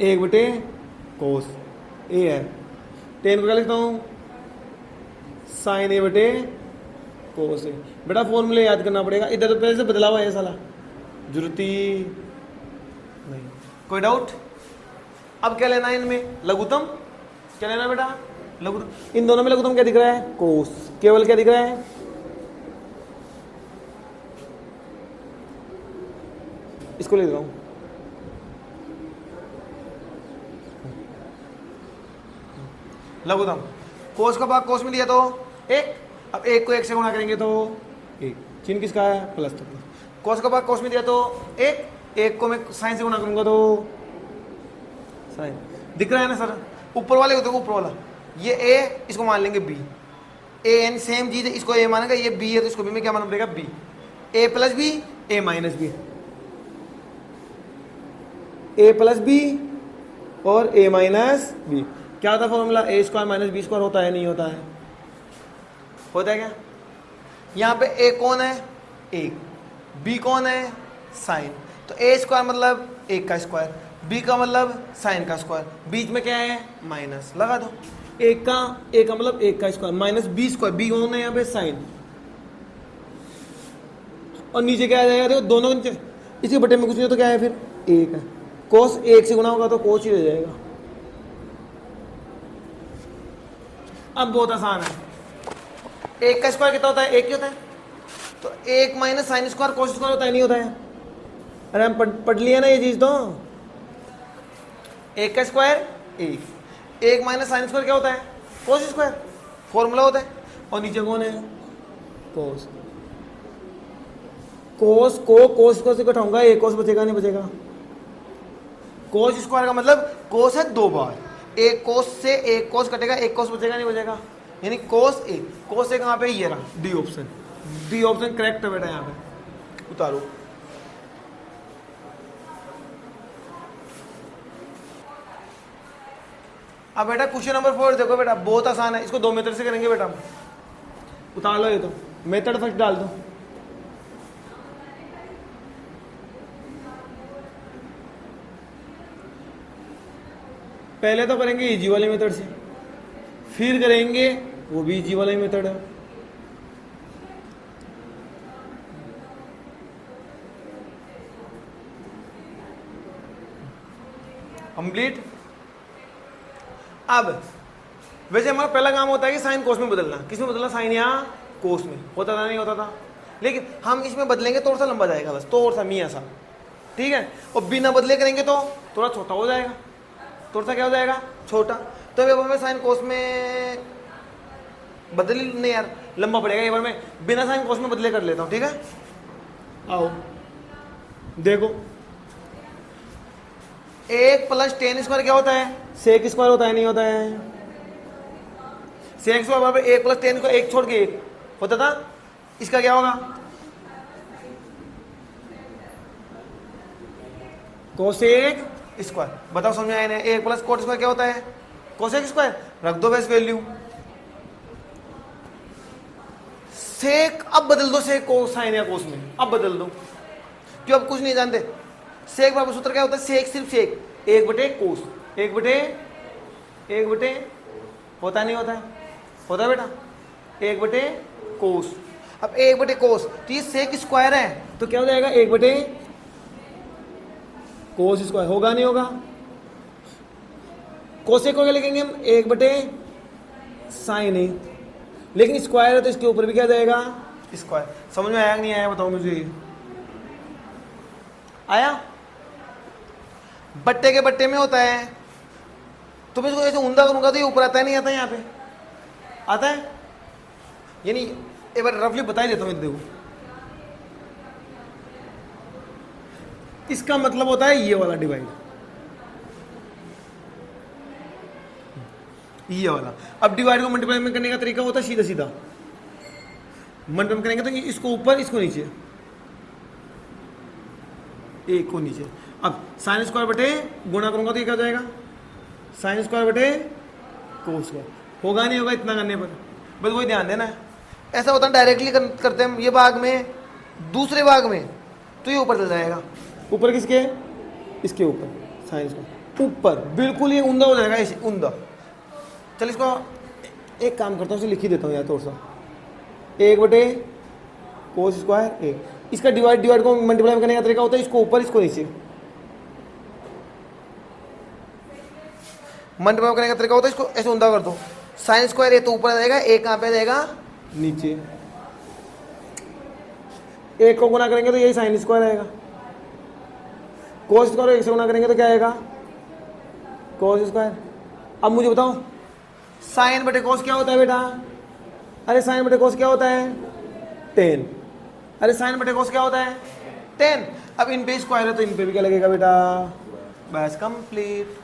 1 बटे कोस ए है। टेन को क्या लिखता हूं, साइन ए बटे कोस ए। बेटा फॉर्मूले याद करना पड़ेगा, इधर तो पहले से बदला हुआ है साला, जरूरत ही नहीं। कोई डाउट? अब क्या लेना है इनमें, लघुत्तम। क्या लेना बेटा, लघुत्तम। इन दोनों में लघुत्तम क्या दिख रहा है, कोस। केवल क्या दिख रहा है, इसको लिख रहा हूं, लघुत्तम। कोस का भाग कोस में दिया तो 1, अब 1 को 1 से गुणा करेंगे तो 1, चिन्ह किसका है, प्लस। तो कोस का भाग कोस में दिया तो 1 को मैं साइन से गुणा करूंगा तो साइन। दिख रहा है ना सर, ऊपर वाले को, ऊपर वाला ये ए, इसको मान लेंगे बी। ए एन सेम चीज है, इसको ए मानेगा, ये बी है तो इसको बी में क्या मानना पड़ेगा, B. A plus B, A minus B, A plus B और ए माइनस बी। क्या होता है फॉर्मूला, ए स्क्वायर माइनस बी स्क्वायर होता है, नहीं होता है, होता है क्या। यहाँ पे ए कौन है, 1, बी कौन है, साइन। तो ए स्क्वायर मतलब 1 का स्क्वायर, बी का मतलब साइन का स्क्वायर, बीच में क्या है, माइनस लगा दो। ए का मतलब 1 का square minus B square, B कौन है यहाँ पे, साइन। और नीचे क्या आ जाएगा, देखो दोनों नीचे, इसी बटे में कुछ नहीं तो क्या है फिर 1 है। कोस 1 से गुणा होगा तो कोस ही रह जाएगा। अब बहुत आसान है, 1 का स्क्वायर कितना होता है, 1 ही होता है। तो 1 minus sine square cos square होता है, नहीं होता है। अरे हम पढ़ लिया ना ये चीज तो, 1 का स्क्वायर 1 माइनस साइन स्क्वायर क्या होता है, कोस स्क्वायर, फॉर्मूला होता है। और नीचे कौन है, कोस। कोस को कोस को से घटाऊंगा, 1 कोस बचेगा, नहीं बचेगा। कोस स्क्वायर का मतलब कोस है 2 बार, 1 कोस से 1 कोस कटेगा, 1 कोस बचेगा, नहीं बचेगा, यानी कोस ए। कोस ए कहाँ पे, ये रहा D option, D option correct है बेटा। यहाँ पे उतारो। अब बेटा क्वेश्चन नंबर 4 देखो बेटा, बहुत आसान है, इसको 2 मेथड से करेंगे बेटा। उतार लो ये तो, मेथड फर्स्ट डाल दो। पहले तो करेंगे इजी वाले मेथड से, फिर करेंगे वो भी इजी वाला ही मेथड है। कंप्लीट। अब वैसे हमारा पहला काम होता है कि साइन कोस में बदलना। किस में बदलना, साइन या कोस में। होता था, नहीं होता था, लेकिन हम इसमें बदलेंगे थोड़ा सा लंबा जाएगा, बस थोड़ा सा मियाँ सा, ठीक है। और बिना बदले करेंगे तो थोड़ा छोटा हो जाएगा, थोड़ा सा क्या हो जाएगा, छोटा। तो अब हमें साइन कोस में बदल नहीं यार, लंबा पड़ेगा। एक बार मैं बिना साइन कोस में बदले कर लेता हूँ, ठीक है। आओ देखो, 1 प्लस टेन स्क्वायर क्या होता है, सेक स्क्वायर होता है, नहीं होता है। सेक स्क्वायर पर 1 प्लस टेन को 1 छोड़ के 1 होता था, इसका क्या होगा, कोसेक स्क्वायर। बताओ समझ में आया ना। 1 प्लस कोट स्क्वायर क्या होता है, कोसेक स्क्वायर। रख दो बेस वैल्यू, सेक अब बदल दो, सेक को साइन या कोस में अब बदल दो, जो अब कुछ नहीं जानते। सेक बराबर सूत्र क्या होता है, सेक सिर्फ सेक 1 बटे कोस, 1 बटे होता नहीं होता है, होता है बेटा 1 बटे कोस। अब 1 बटे कोस, तो ये सेक स्क्वायर है तो क्या हो जाएगा, 1 बटे कोस स्क्वायर। होगा नहीं होगा, कोसेक को क्या लिखेंगे हम, 1 बटे साइन ए, लेकिन स्क्वायर है तो इसके ऊपर भी क्या जाएगा, स्क्वायर। समझ में आया नहीं आया, बताओ मुझे। आया, बट्टे के बट्टे में होता है, तो मैं इसको ऐसे ऊंधा करूंगा तो ये ऊपर आता है, नहीं आता है, यहाँ पे आता है। यानी एक बार रफली बता ही देता हूँ, देखो इसका मतलब होता है ये वाला डिवाइड। ये वाला। अब डिवाइड को मल्टीप्लाई में करने का तरीका होता है सीधा सीधा, मल्टीप्लाई करेंगे तो इसको ऊपर इसको नीचे, एक को नीचे। अब साइन स्क्वायर बटे गुणा करूंगा तो ये क्या हो जाएगा, साइन स्क्वायर बटे कोस स्क्वायर। होगा नहीं होगा इतना करने पर, बस वही ध्यान देना है। ऐसा होता है डायरेक्टली करते हैं ये भाग में, दूसरे भाग में तो ये ऊपर चल जाएगा, ऊपर किसके, इसके ऊपर साइन स्क्वायर ऊपर, बिल्कुल ये ऊंधा हो जाएगा ऐसे ऊंधा। चल इसको एक काम करता हूँ, इसे लिख ही देता हूँ यार थोड़ा सा, एक बटे कोस स्क्वायर एक। इसका डिवाइड को मल्टीप्लाई करने का तरीका होता है इसको ऊपर इसको नीचे, मल्टीप्लाई करने का तरीका होता है इसको ऐसे ऊंधा कर दो। साइन स्क्वायर ये तो ऊपर आ जाएगा, एक कहाँ पे आ जाएगा नीचे, एक को गुना करेंगे तो यही साइन स्क्वायर आएगा, कोस स्क्वायर एक से गुना करेंगे तो क्या आएगा कोस स्क्वायर। अब मुझे बताओ साइन बटे कोस क्या होता है बेटा, अरे साइन बटे कोस क्या होता है 10, अरे साइन बटे कोस क्या होता है 10। अब इन पे स्क्वायर है तो इन पे भी क्या लगेगा बेटा, बस कंप्लीट।